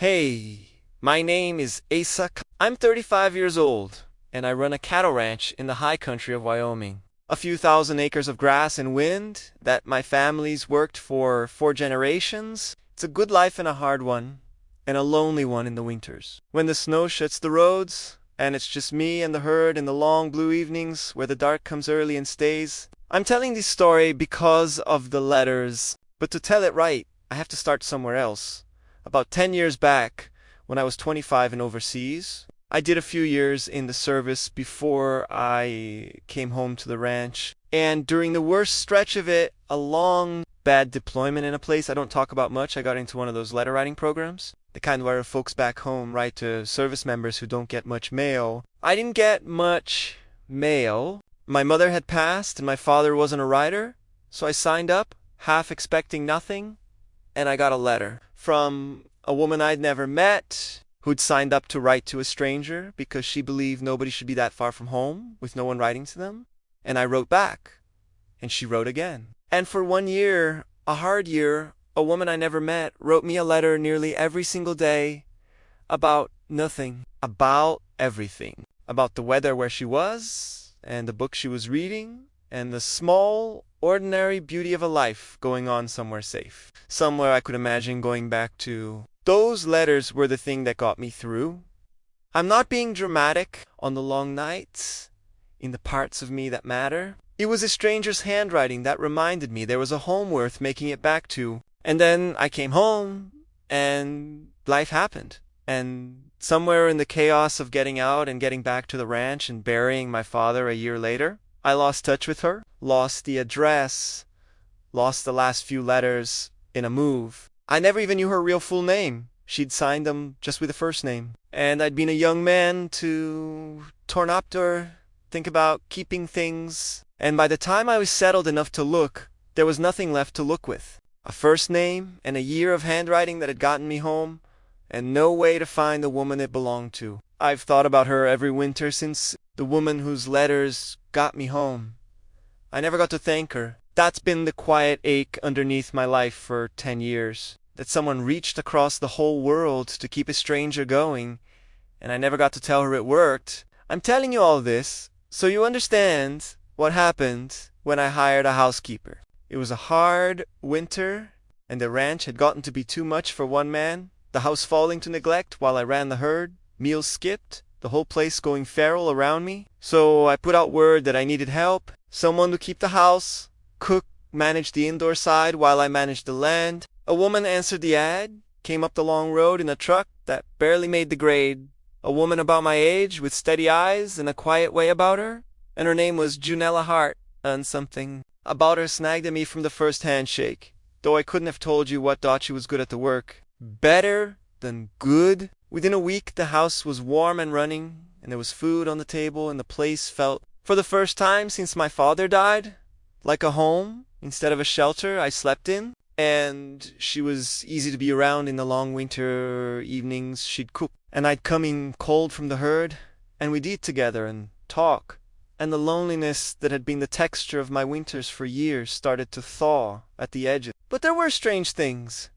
Hey, my name is Asa. I'm 35 years old, and I run a cattle ranch in the high country of Wyoming. A few thousand acres of grass and wind that my family's worked for 4 generations. It's a good life and a hard one, and a lonely one in the winters. When the snow shuts the roads, and it's just me and the herd in the long blue evenings where the dark comes early and stays. I'm telling this story because of the letters, but to tell it right, I have to start somewhere else. About 10 years back, when I was 25 and overseas, I did a few years in the service before I came home to the ranch. And during the worst stretch of it, a long, bad deployment in a place I don't talk about much, I got into one of those letter writing programs. The kind where folks back home write to service members who don't get much mail. I didn't get much mail. My mother had passed and my father wasn't a writer, so I signed up, half expecting nothing, and I got a letter from a woman I'd never met who'd signed up to write to a stranger because she believed nobody should be that far from home with no one writing to them. And I wrote back, and she wrote again. And for 1 year, a hard year, a woman I never met wrote me a letter nearly every single day about nothing, about everything, about the weather where she was, and the book she was reading, and the small, ordinary beauty of a life going on somewhere safe, somewhere I could imagine going back to. Those letters were the thing that got me through. I'm not being dramatic on the long nights, in the parts of me that matter. It was a stranger's handwriting that reminded me there was a home worth making it back to. And then I came home, and life happened. And somewhere in the chaos of getting out and getting back to the ranch and burying my father a year later, I lost touch with her, lost the address, lost the last few letters in a move. I never even knew her real full name. She'd signed them just with the first name. And I'd been a young man to tornopter, think about keeping things. And by the time I was settled enough to look, there was nothing left to look with. A first name and a year of handwriting that had gotten me home, and no way to find the woman it belonged to. I've thought about her every winter since, the woman whose letters got me home. I never got to thank her. That's been the quiet ache underneath my life for 10 years. That someone reached across the whole world to keep a stranger going, and I never got to tell her it worked. I'm telling you all this so you understand what happened when I hired a housekeeper. It was a hard winter, and the ranch had gotten to be too much for one man, the house falling to neglect while I ran the herd, meals skipped, the whole place going feral around me. So I put out word that I needed help, someone to keep the house, cook, manage the indoor side while I managed the land. A woman answered the ad, came up the long road in a truck that barely made the grade. A woman about my age with steady eyes and a quiet way about her, and her name was Junella Hart, and something about her snagged at me from the first handshake, though I couldn't have told you what thought she was good at the work. Better than good. Within a week the house was warm and running, and there was food on the table, and the place felt, for the first time since my father died, like a home instead of a shelter I slept in. And she was easy to be around in the long winter evenings. She'd cook, and I'd come in cold from the herd, and we'd eat together and talk. And the loneliness that had been the texture of my winters for years started to thaw at the edges. But there were strange things.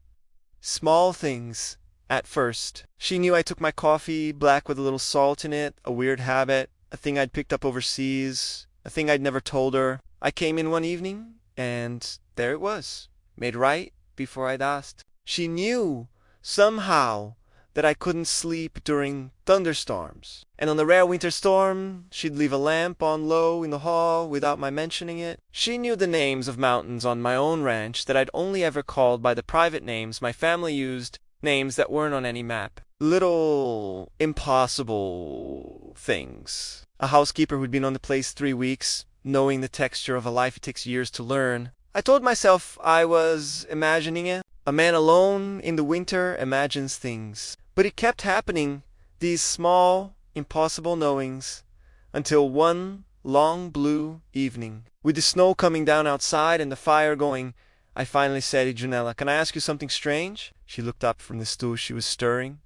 Small things, at first. She knew I took my coffee black with a little salt in it, a weird habit, a thing I'd picked up overseas, a thing I'd never told her. I came in one evening, and there it was, made right before I'd asked. She knew, somehow, that I couldn't sleep during thunderstorms. And on the rare winter storm, she'd leave a lamp on low in the hall without my mentioning it. She knew the names of mountains on my own ranch that I'd only ever called by the private names my family used, names that weren't on any map. Little impossible things. A housekeeper who'd been on the place 3 weeks, knowing the texture of a life it takes years to learn. I told myself I was imagining it. A man alone in the winter imagines things. But it kept happening, these small, impossible knowings, until one long blue evening, with the snow coming down outside and the fire going, I finally said to Junella, "Can I ask you something strange?" She looked up from the stool she was stirring,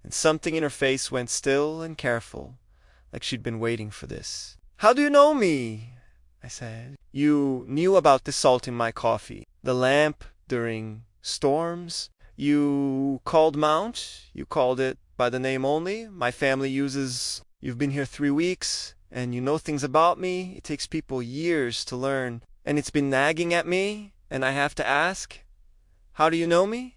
and something in her face went still and careful, like she'd been waiting for this. "How do you know me?" I said. "You knew about the salt in my coffee, the lamp during storms. You called Mount. You called it by the name only. My family uses. You've been here 3 weeks, and you know things about me. It takes people years to learn, and it's been nagging at me, and I have to ask, how do you know me?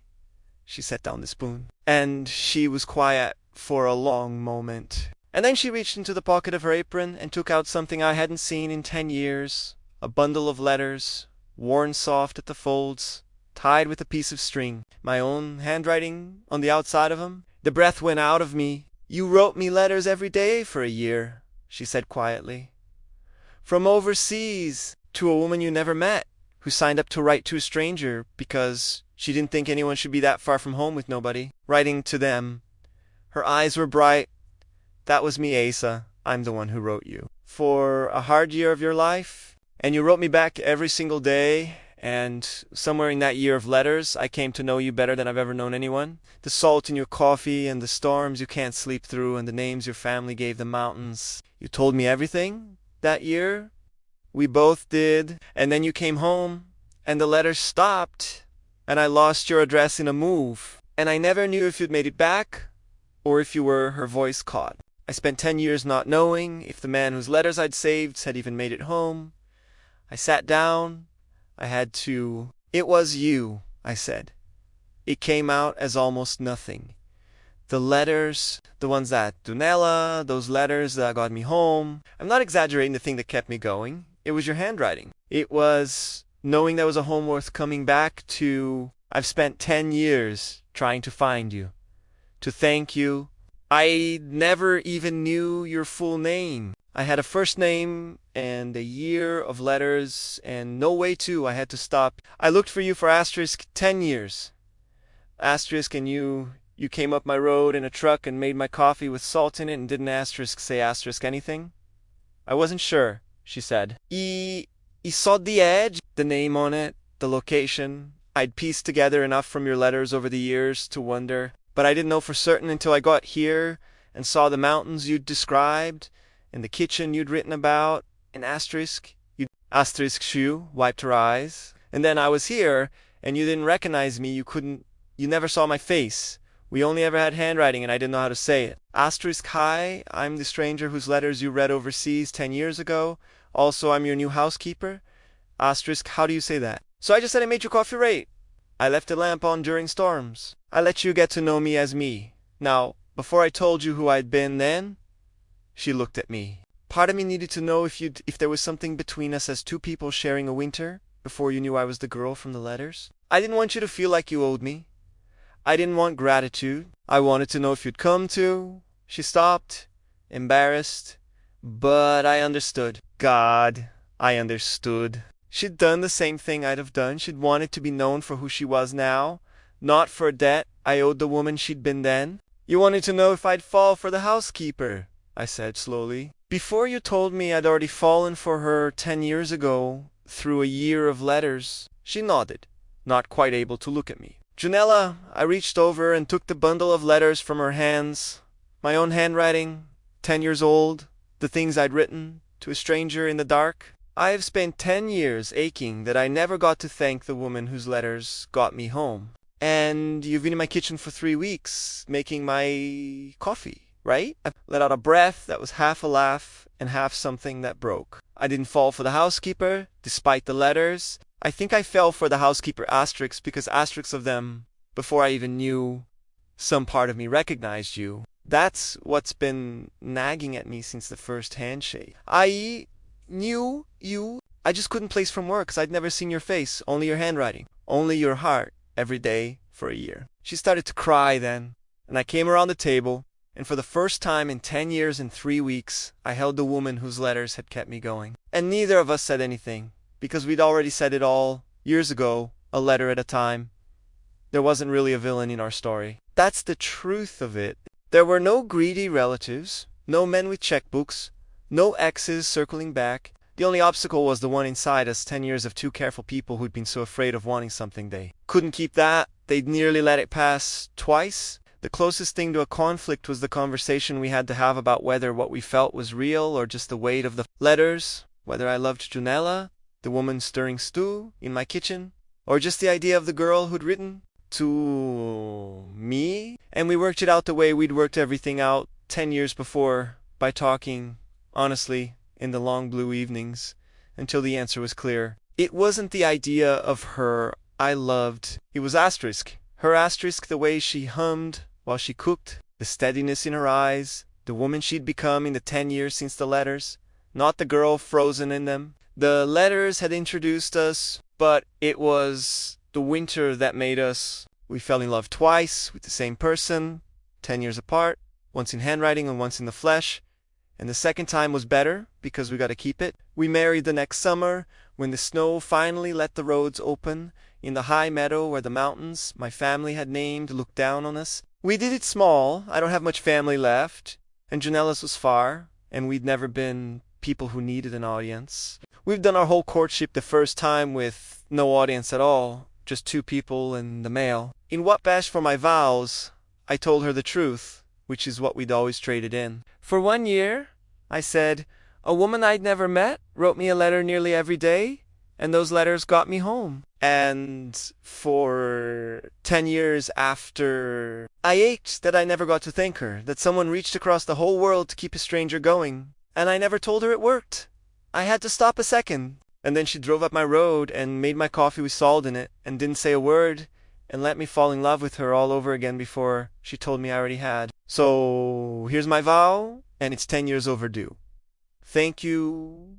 She set down the spoon, and she was quiet for a long moment. And then she reached into the pocket of her apron and took out something I hadn't seen in 10 years, a bundle of letters, worn soft at the folds, tied with a piece of string, my own handwriting on the outside of 'em. The breath went out of me. You wrote me letters every day for a year, she said quietly. From overseas, to a woman you never met, who signed up to write to a stranger because she didn't think anyone should be that far from home with nobody. Writing to them. Her eyes were bright. That was me, Asa. I'm the one who wrote you. For a hard year of your life. And you wrote me back every single day. And somewhere in that year of letters, I came to know you better than I've ever known anyone. The salt in your coffee and the storms you can't sleep through and the names your family gave the mountains. You told me everything that year. We both did. And then you came home and the letters stopped. And I lost your address in a move. And I never knew if you'd made it back or if you were her voice caught. I spent 10 years not knowing if the man whose letters I'd saved had even made it home. I sat down. I had to. It was you, I said. It came out as almost nothing. The letters, the ones that Dunella, those letters that got me home. I'm not exaggerating the thing that kept me going. It was your handwriting. It was knowing there was a home worth coming back to. I've spent 10 years trying to find you, to thank you. I never even knew your full name. I had a first name and a year of letters and no way to. I had to stop. I looked for you for asterisk 10 years. Asterisk, and you came up my road in a truck and made my coffee with salt in it and didn't asterisk say asterisk anything. I wasn't sure, she said. I saw the edge, the name on it, the location. I'd pieced together enough from your letters over the years to wonder, but I didn't know for certain until I got here and saw the mountains you'd described and the kitchen you'd written about, and asterisk, asterisk Shu wiped her eyes. And then I was here, and you didn't recognize me, you never saw my face. We only ever had handwriting, and I didn't know how to say it. Asterisk hi, I'm the stranger whose letters you read overseas 10 years ago. Also, I'm your new housekeeper. Asterisk, how do you say that? So I just said I made your coffee right. I left the lamp on during storms. I let you get to know me as me. Now, before I told you who I'd been then, she looked at me. Part of me needed to know if there was something between us as two people sharing a winter before you knew I was the girl from the letters. I didn't want you to feel like you owed me. I didn't want gratitude. I wanted to know if you'd come to. She stopped, embarrassed, but I understood. God, I understood. She'd done the same thing I'd have done. She'd wanted to be known for who she was now, not for a debt I owed the woman she'd been then. You wanted to know if I'd fall for the housekeeper, I said slowly. Before you told me I'd already fallen for her 10 years ago, through a year of letters. She nodded, not quite able to look at me. Junella, I reached over and took the bundle of letters from her hands. My own handwriting, 10 years old, the things I'd written, to a stranger in the dark. I have spent 10 years aching that I never got to thank the woman whose letters got me home. And you've been in my kitchen for 3 weeks, making my coffee. Right? I let out a breath that was half a laugh and half something that broke. I didn't fall for the housekeeper, despite the letters. I think I fell for the housekeeper asterisks because asterisks of them, before I even knew, some part of me recognized you. That's what's been nagging at me since the first handshake. I knew you. I just couldn't place from work because I'd never seen your face, only your handwriting, only your heart, every day for a year. She started to cry then, and I came around the table. And for the first time in 10 years and 3 weeks, I held the woman whose letters had kept me going. And neither of us said anything, because we'd already said it all, years ago, a letter at a time. There wasn't really a villain in our story. That's the truth of it. There were no greedy relatives, no men with checkbooks, no exes circling back. The only obstacle was the one inside us, 10 years of two careful people who'd been so afraid of wanting something they couldn't keep that. They'd nearly let it pass twice. The closest thing to a conflict was the conversation we had to have about whether what we felt was real or just the weight of the letters, whether I loved Junella, the woman stirring stew in my kitchen, or just the idea of the girl who'd written to me, and we worked it out the way we'd worked everything out 10 years before, by talking, honestly, in the long blue evenings, until the answer was clear. It wasn't the idea of her I loved. It was asterisk. Her asterisk, the way she hummed while she cooked, the steadiness in her eyes, the woman she'd become in the 10 years since the letters, not the girl frozen in them. The letters had introduced us, but it was the winter that made us. We fell in love twice with the same person, 10 years apart, once in handwriting and once in the flesh. And the second time was better because we got to keep it. We married the next summer when the snow finally let the roads open in the high meadow where the mountains my family had named looked down on us. We did it small. I don't have much family left, and Janella's was far, and we'd never been people who needed an audience. We've done our whole courtship the first time with no audience at all, just two people and the mail. In what bashed for my vows, I told her the truth, which is what we'd always traded in. For 1 year, I said, a woman I'd never met wrote me a letter nearly every day, and those letters got me home. And for 10 years after, I ached that I never got to thank her, that someone reached across the whole world to keep a stranger going, and I never told her it worked. I had to stop a second, and then she drove up my road and made my coffee with salt in it, and didn't say a word, and let me fall in love with her all over again before she told me I already had. So here's my vow, and it's 10 years overdue. Thank you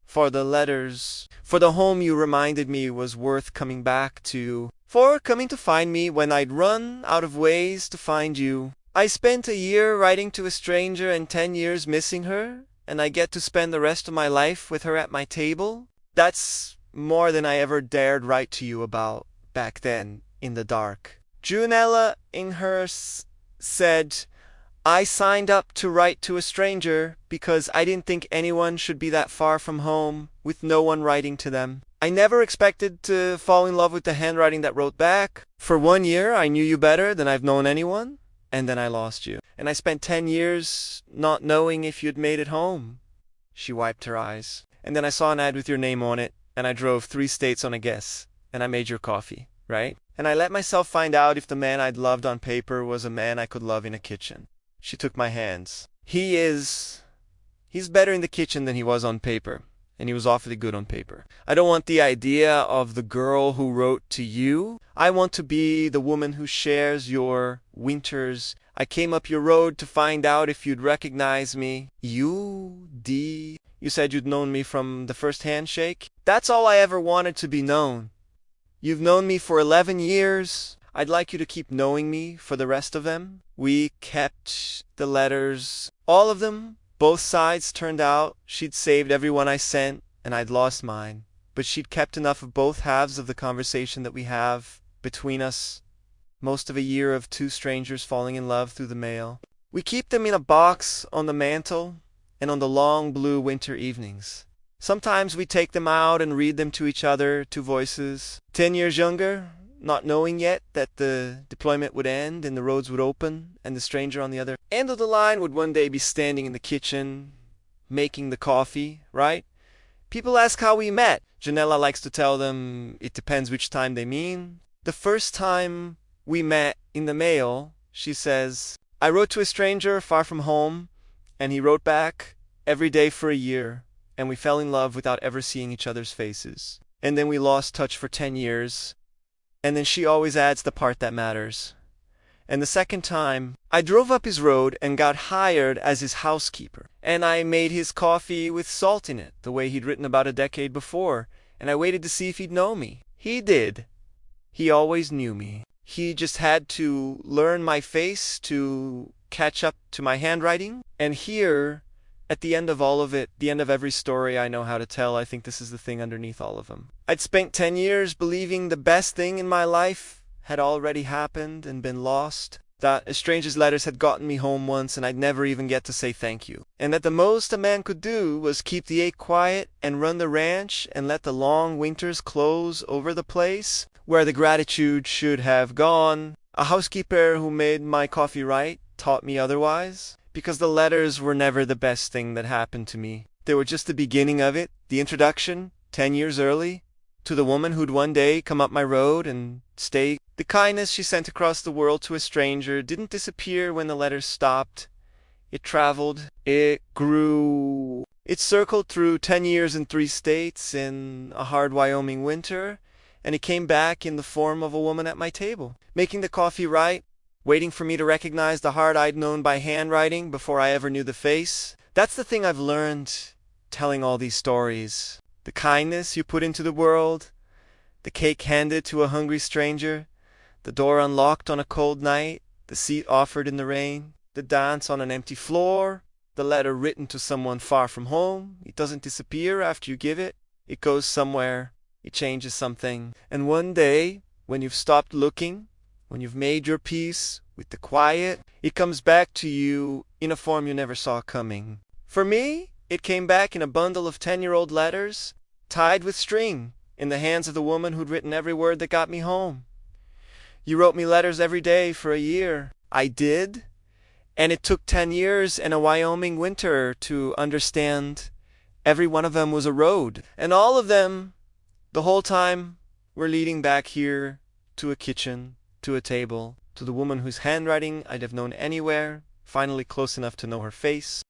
for the letters, for the home you reminded me was worth coming back to, for coming to find me when I'd run out of ways to find you. I spent a year writing to a stranger and 10 years missing her, and I get to spend the rest of my life with her at my table. That's more than I ever dared write to you about back then in the dark. Junella in hers said, I signed up to write to a stranger because I didn't think anyone should be that far from home with no one writing to them. I never expected to fall in love with the handwriting that wrote back. For 1 year, I knew you better than I've known anyone, and then I lost you. And I spent 10 years not knowing if you'd made it home. She wiped her eyes. And then I saw an ad with your name on it, and I drove 3 states on a guess, and I made your coffee, right? And I let myself find out if the man I'd loved on paper was a man I could love in a kitchen. She took my hands. He's better in the kitchen than he was on paper, and he was awfully good on paper. I don't want the idea of the girl who wrote to you. I want to be the woman who shares your winters. I came up your road to find out if you'd recognize me. You said you'd known me from the first handshake. That's all I ever wanted to be known. You've known me for 11 years. I'd like you to keep knowing me for the rest of them. We kept the letters, all of them. Both sides turned out. She'd saved every one I sent, and I'd lost mine. But she'd kept enough of both halves of the conversation that we have between us. Most of a year of 2 strangers falling in love through the mail. We keep them in a box on the mantel and on the long blue winter evenings. Sometimes we take them out and read them to each other, 2 voices. 10 years younger, not knowing yet that the deployment would end and the roads would open and the stranger on the other end of the line would one day be standing in the kitchen making the coffee, right? People ask how we met. Janella likes to tell them it depends which time they mean. The first time we met in the mail, she says, I wrote to a stranger far from home, and he wrote back every day for a year, and we fell in love without ever seeing each other's faces. And then we lost touch for 10 years. And then she always adds the part that matters. And the second time, I drove up his road and got hired as his housekeeper. And I made his coffee with salt in it, the way he'd written about a decade before. And I waited to see if he'd know me. He did. He always knew me. He just had to learn my face to catch up to my handwriting. And here, at the end of all of it, the end of every story I know how to tell, I think this is the thing underneath all of them. I'd spent 10 years believing the best thing in my life had already happened and been lost. That a stranger's letters had gotten me home once and I'd never even get to say thank you. And that the most a man could do was keep the ache quiet and run the ranch and let the long winters close over the place where the gratitude should have gone. A housekeeper who made my coffee right taught me otherwise. Because the letters were never the best thing that happened to me. They were just the beginning of it, the introduction, 10 years early. To the woman who'd one day come up my road and stay. The kindness she sent across the world to a stranger didn't disappear when the letters stopped. It traveled. It grew. It circled through 10 years in 3 states in a hard Wyoming winter, and it came back in the form of a woman at my table, making the coffee right, waiting for me to recognize the heart I'd known by handwriting before I ever knew the face. That's the thing I've learned telling all these stories. The kindness you put into the world, the cake handed to a hungry stranger, the door unlocked on a cold night, the seat offered in the rain, the dance on an empty floor, the letter written to someone far from home. It doesn't disappear after you give it. It goes somewhere. It changes something. And one day, when you've stopped looking, when you've made your peace with the quiet, it comes back to you in a form you never saw coming. For me, it came back in a bundle of 10-year-old letters, tied with string, in the hands of the woman who'd written every word that got me home. You wrote me letters every day for a year. I did. And it took 10 years and a Wyoming winter to understand every one of them was a road. And all of them, the whole time, were leading back here to a kitchen, to a table, to the woman whose handwriting I'd have known anywhere, finally close enough to know her face.